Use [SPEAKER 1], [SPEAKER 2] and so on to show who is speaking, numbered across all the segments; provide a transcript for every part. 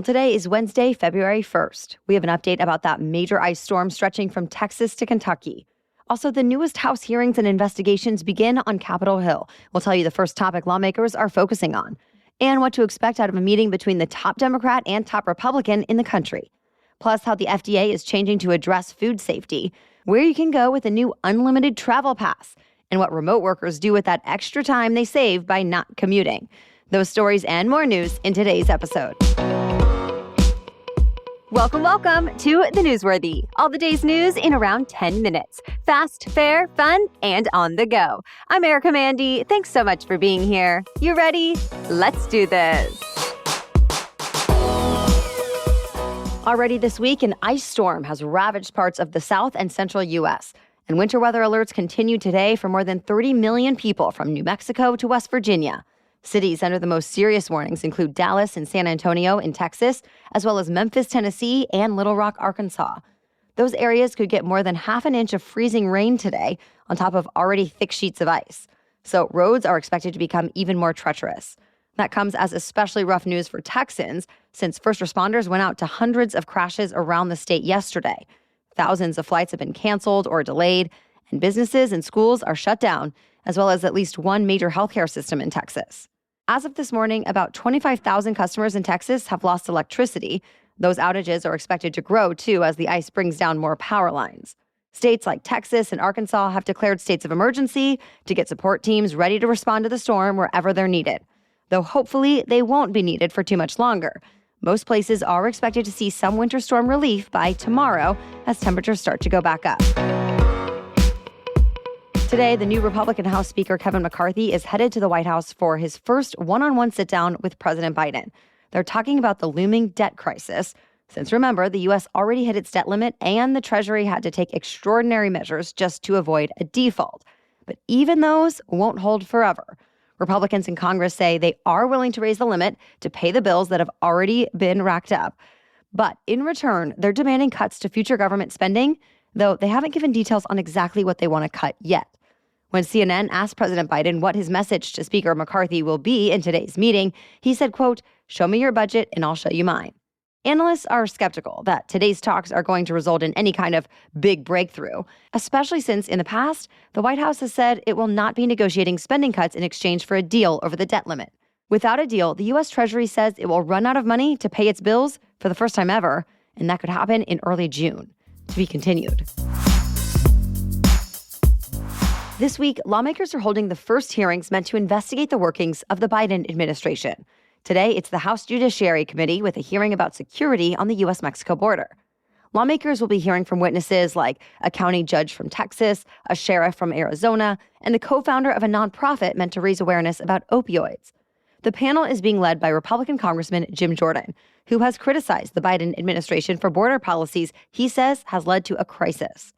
[SPEAKER 1] Well, today is Wednesday, February 1st. We have an update about that major ice storm stretching from Texas to Kentucky. Also, the newest House hearings and investigations begin on Capitol Hill. We'll tell you the first topic lawmakers are focusing on and what to expect out of a meeting between the top Democrat and top Republican in the country. Plus, how the FDA is changing to address food safety, where you can go with a new unlimited travel pass, and what remote workers do with that extra time they save by not commuting. Those stories and more news in today's episode. Welcome to The Newsworthy. All the day's news in around 10 minutes. Fast, fair, fun, and on the go. I'm Erica Mandy. Thanks so much for being here. You ready? Let's do this. Already this week, an ice storm has ravaged parts of the south and central U.S., and winter weather alerts continue today for more than 30 million people from New Mexico to West Virginia. Cities under the most serious warnings include Dallas and San Antonio in Texas, as well as Memphis, Tennessee, and Little Rock, Arkansas. Those areas could get more than half an inch of freezing rain today, on top of already thick sheets of ice. So roads are expected to become even more treacherous. That comes as especially rough news for Texans, since first responders went out to hundreds of crashes around the state yesterday. Thousands of flights have been canceled or delayed, and businesses and schools are shut down, as well as at least one major healthcare system in Texas. As of this morning, about 25,000 customers in Texas have lost electricity. Those outages are expected to grow, too, as the ice brings down more power lines. States like Texas and Arkansas have declared states of emergency to get support teams ready to respond to the storm wherever they're needed. Though hopefully they won't be needed for too much longer. Most places are expected to see some winter storm relief by tomorrow as temperatures start to go back up. Today, the new Republican House Speaker Kevin McCarthy is headed to the White House for his first one-on-one sit-down with President Biden. They're talking about the looming debt crisis, since remember, the U.S. already hit its debt limit and the Treasury had to take extraordinary measures just to avoid a default. But even those won't hold forever. Republicans in Congress say they are willing to raise the limit to pay the bills that have already been racked up. But in return, they're demanding cuts to future government spending, though they haven't given details on exactly what they want to cut yet. When CNN asked President Biden what his message to Speaker McCarthy will be in today's meeting, he said, quote, "Show me your budget and I'll show you mine." Analysts are skeptical that today's talks are going to result in any kind of big breakthrough, especially since in the past, the White House has said it will not be negotiating spending cuts in exchange for a deal over the debt limit. Without a deal, the U.S. Treasury says it will run out of money to pay its bills for the first time ever, and that could happen in early June. To be continued. This week, lawmakers are holding the first hearings meant to investigate the workings of the Biden administration. Today, it's the House Judiciary Committee with a hearing about security on the U.S.-Mexico border. Lawmakers will be hearing from witnesses like a county judge from Texas, a sheriff from Arizona, and the co-founder of a nonprofit meant to raise awareness about opioids. The panel is being led by Republican Congressman Jim Jordan, who has criticized the Biden administration for border policies he says has led to a crisis.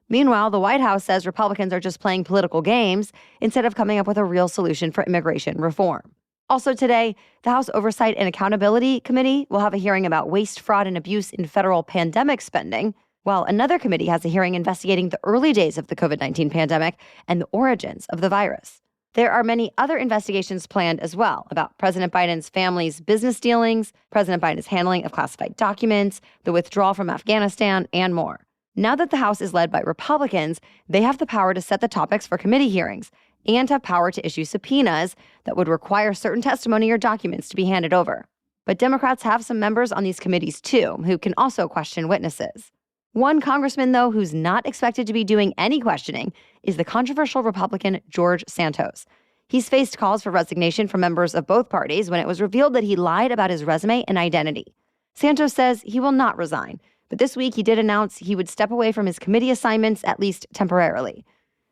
[SPEAKER 1] Meanwhile, the White House says Republicans are just playing political games instead of coming up with a real solution for immigration reform. Also today, the House Oversight and Accountability Committee will have a hearing about waste, fraud, and abuse in federal pandemic spending, while another committee has a hearing investigating the early days of the COVID-19 pandemic and the origins of the virus. There are many other investigations planned as well about President Biden's family's business dealings, President Biden's handling of classified documents, the withdrawal from Afghanistan, and more. Now that the House is led by Republicans, they have the power to set the topics for committee hearings and have power to issue subpoenas that would require certain testimony or documents to be handed over. But Democrats have some members on these committees too, who can also question witnesses. One congressman, though, who's not expected to be doing any questioning is the controversial Republican George Santos. He's faced calls for resignation from members of both parties when it was revealed that he lied about his resume and identity. Santos says he will not resign. But this week, he did announce he would step away from his committee assignments, at least temporarily.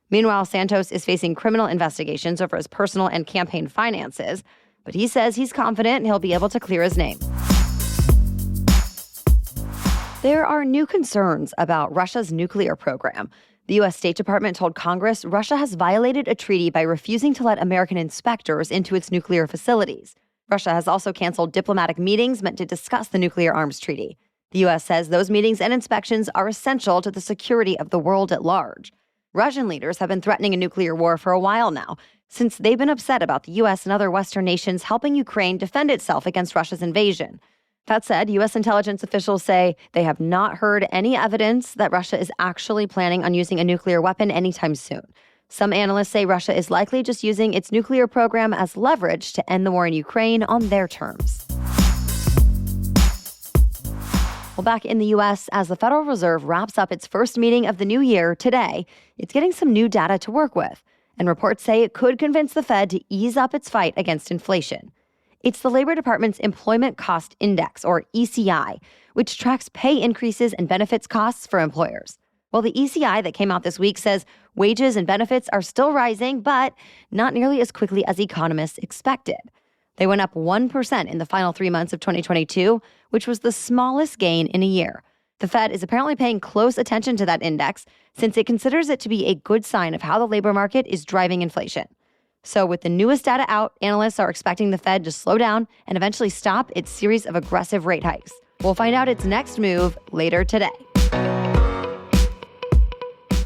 [SPEAKER 1] Meanwhile, Santos is facing criminal investigations over his personal and campaign finances, but he says he's confident he'll be able to clear his name. There are new concerns about Russia's nuclear program. The U.S. State Department told Congress Russia has violated a treaty by refusing to let American inspectors into its nuclear facilities. Russia has also canceled diplomatic meetings meant to discuss the nuclear arms treaty. The U.S. says those meetings and inspections are essential to the security of the world at large. Russian leaders have been threatening a nuclear war for a while now, since they've been upset about the U.S. and other Western nations helping Ukraine defend itself against Russia's invasion. That said, U.S. intelligence officials say they have not heard any evidence that Russia is actually planning on using a nuclear weapon anytime soon. Some analysts say Russia is likely just using its nuclear program as leverage to end the war in Ukraine on their terms. Well, back in the U.S., as the Federal Reserve wraps up its first meeting of the new year today, it's getting some new data to work with. And reports say it could convince the Fed to ease up its fight against inflation. It's the Labor Department's Employment Cost Index, or ECI, which tracks pay increases and benefits costs for employers. Well, the ECI that came out this week says wages and benefits are still rising, but not nearly as quickly as economists expected. They went up 1% in the final 3 months of 2022, which was the smallest gain in a year. The Fed is apparently paying close attention to that index since it considers it to be a good sign of how the labor market is driving inflation. So with the newest data out, analysts are expecting the Fed to slow down and eventually stop its series of aggressive rate hikes. We'll find out its next move later today.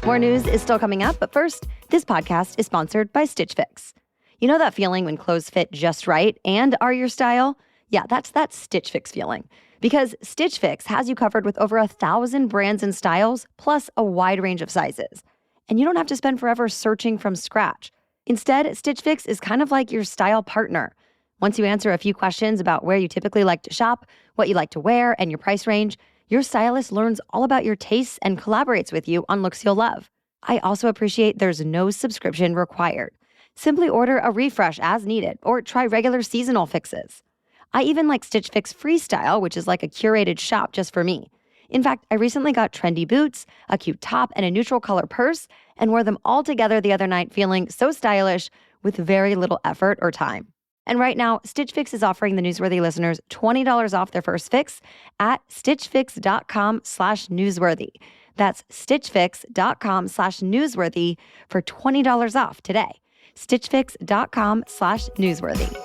[SPEAKER 1] More news is still coming up, but first, this podcast is sponsored by Stitch Fix. You know that feeling when clothes fit just right and are your style? Yeah, that's that Stitch Fix feeling. Because Stitch Fix has you covered with over 1,000 brands and styles, plus a wide range of sizes. And you don't have to spend forever searching from scratch. Instead, Stitch Fix is kind of like your style partner. Once you answer a few questions about where you typically like to shop, what you like to wear, and your price range, your stylist learns all about your tastes and collaborates with you on looks you'll love. I also appreciate there's no subscription required. Simply order a refresh as needed or try regular seasonal fixes. I even like Stitch Fix Freestyle, which is like a curated shop just for me. In fact, I recently got trendy boots, a cute top, and a neutral color purse, and wore them all together the other night feeling so stylish with very little effort or time. And right now, Stitch Fix is offering the Newsworthy listeners $20 off their first fix at stitchfix.com/newsworthy. That's stitchfix.com/newsworthy for $20 off today. stitchfix.com/newsworthy.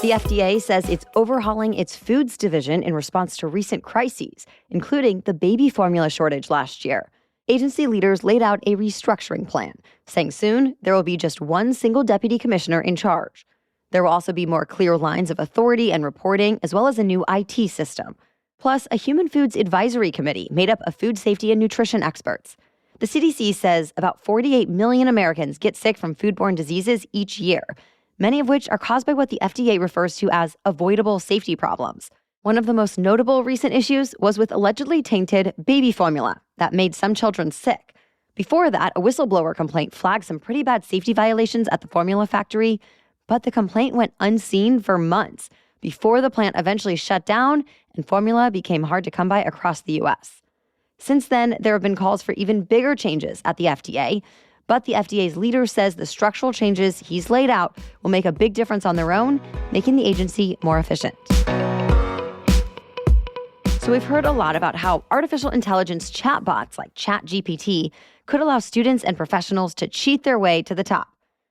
[SPEAKER 1] The FDA says it's overhauling its foods division in response to recent crises, including the baby formula shortage last year. Agency leaders laid out a restructuring plan, saying soon there will be just one single deputy commissioner in charge. There will also be more clear lines of authority and reporting, as well as a new IT system. Plus, a human foods advisory committee made up of food safety and nutrition experts. The CDC says about 48 million Americans get sick from foodborne diseases each year, many of which are caused by what the FDA refers to as avoidable safety problems. One of the most notable recent issues was with allegedly tainted baby formula that made some children sick. Before that, a whistleblower complaint flagged some pretty bad safety violations at the formula factory, but the complaint went unseen for months before the plant eventually shut down and formula became hard to come by across the U.S. Since then, there have been calls for even bigger changes at the FDA, but the FDA's leader says the structural changes he's laid out will make a big difference on their own, making the agency more efficient. So we've heard a lot about how artificial intelligence chatbots like ChatGPT could allow students and professionals to cheat their way to the top.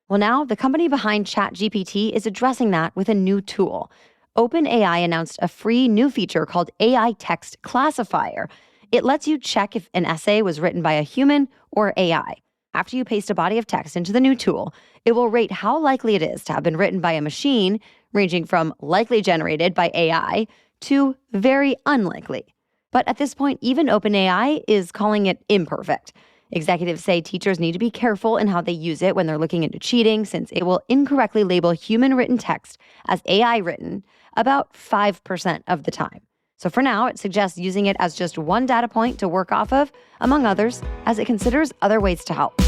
[SPEAKER 1] Well, now the company behind ChatGPT is addressing that with a new tool. OpenAI announced a free new feature called AI Text Classifier. It lets you check if an essay was written by a human or AI. After you paste a body of text into the new tool, it will rate how likely it is to have been written by a machine, ranging from likely generated by AI to very unlikely. But at this point, even OpenAI is calling it imperfect. Executives say teachers need to be careful in how they use it when they're looking into cheating, since it will incorrectly label human-written text as AI-written about 5% of the time. So for now, it suggests using it as just one data point to work off of, among others, as it considers other ways to help.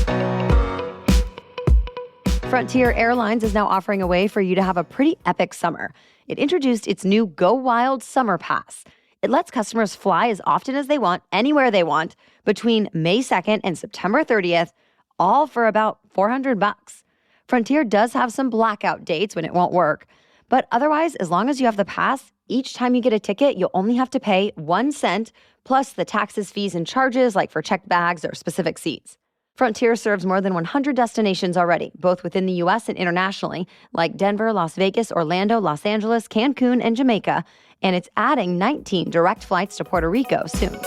[SPEAKER 1] Frontier Airlines is now offering a way for you to have a pretty epic summer. It introduced its new Go Wild Summer Pass. It lets customers fly as often as they want, anywhere they want, between May 2nd and September 30th, all for about $400. Frontier does have some blackout dates when it won't work, but otherwise, as long as you have the pass, each time you get a ticket, you'll only have to pay 1 cent, plus the taxes, fees, and charges like for checked bags or specific seats. Frontier serves more than 100 destinations already, both within the U.S. and internationally, like Denver, Las Vegas, Orlando, Los Angeles, Cancun, and Jamaica, and it's adding 19 direct flights to Puerto Rico soon.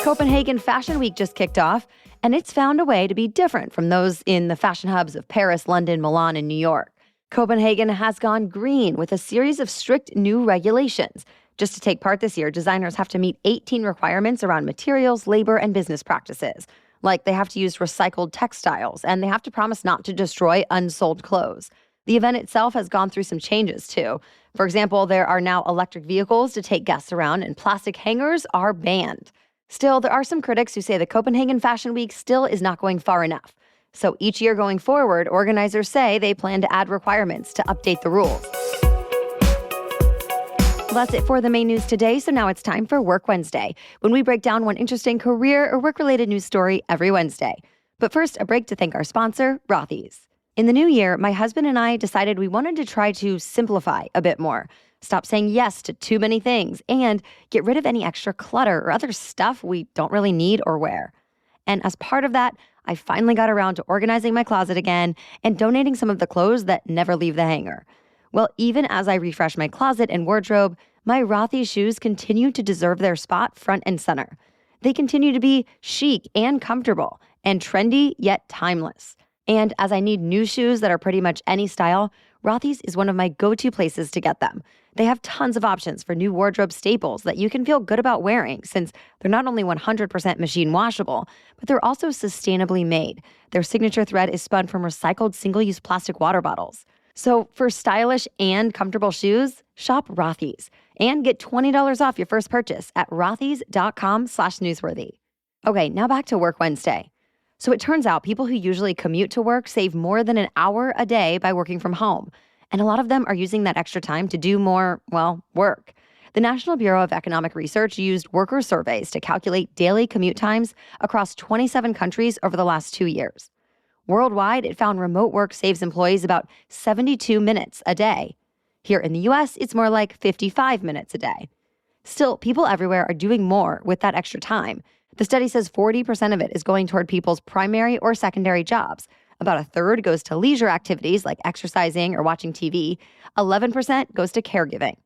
[SPEAKER 1] Copenhagen Fashion Week just kicked off, and it's found a way to be different from those in the fashion hubs of Paris, London, Milan, and New York. Copenhagen has gone green with a series of strict new regulations. Just to take part this year, designers have to meet 18 requirements around materials, labor, and business practices. Like they have to use recycled textiles, and they have to promise not to destroy unsold clothes. The event itself has gone through some changes, too. For example, there are now electric vehicles to take guests around, and plastic hangers are banned. Still, there are some critics who say the Copenhagen Fashion Week still is not going far enough. So each year going forward, organizers say they plan to add requirements to update the rules. Well, that's it for the main news today, so now it's time for Work Wednesday, when we break down one interesting career or work-related news story every Wednesday. But first, a break to thank our sponsor, Rothy's. In the new year, my husband and I decided we wanted to try to simplify a bit more, stop saying yes to too many things, and get rid of any extra clutter or other stuff we don't really need or wear. And as part of that, I finally got around to organizing my closet again and donating some of the clothes that never leave the hanger. Well, even as I refresh my closet and wardrobe, my Rothy's shoes continue to deserve their spot front and center. They continue to be chic and comfortable and trendy yet timeless. And as I need new shoes that are pretty much any style, Rothy's is one of my go-to places to get them. They have tons of options for new wardrobe staples that you can feel good about wearing, since they're not only 100% machine washable, but they're also sustainably made. Their signature thread is spun from recycled single-use plastic water bottles. So for stylish and comfortable shoes, shop Rothy's and get $20 off your first purchase at rothys.com/newsworthy. Okay, now back to Work Wednesday. So it turns out people who usually commute to work save more than an hour a day by working from home. And a lot of them are using that extra time to do more, well, work. The National Bureau of Economic Research used worker surveys to calculate daily commute times across 27 countries over the last 2 years. Worldwide, it found remote work saves employees about 72 minutes a day. Here in the US, it's more like 55 minutes a day. Still, people everywhere are doing more with that extra time. The study says 40% of it is going toward people's primary or secondary jobs. About a third goes to leisure activities like exercising or watching TV. 11% goes to caregiving.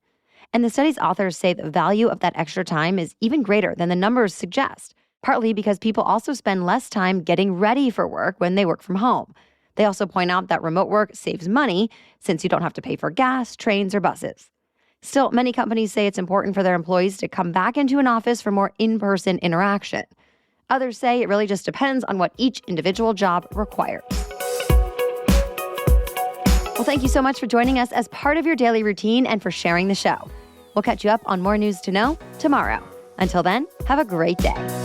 [SPEAKER 1] And the study's authors say the value of that extra time is even greater than the numbers suggest, partly because people also spend less time getting ready for work when they work from home. They also point out that remote work saves money since you don't have to pay for gas, trains, or buses. Still, many companies say it's important for their employees to come back into an office for more in-person interaction. Others say it really just depends on what each individual job requires. Well, thank you so much for joining us as part of your daily routine and for sharing the show. We'll catch you up on more news to know tomorrow. Until then, have a great day.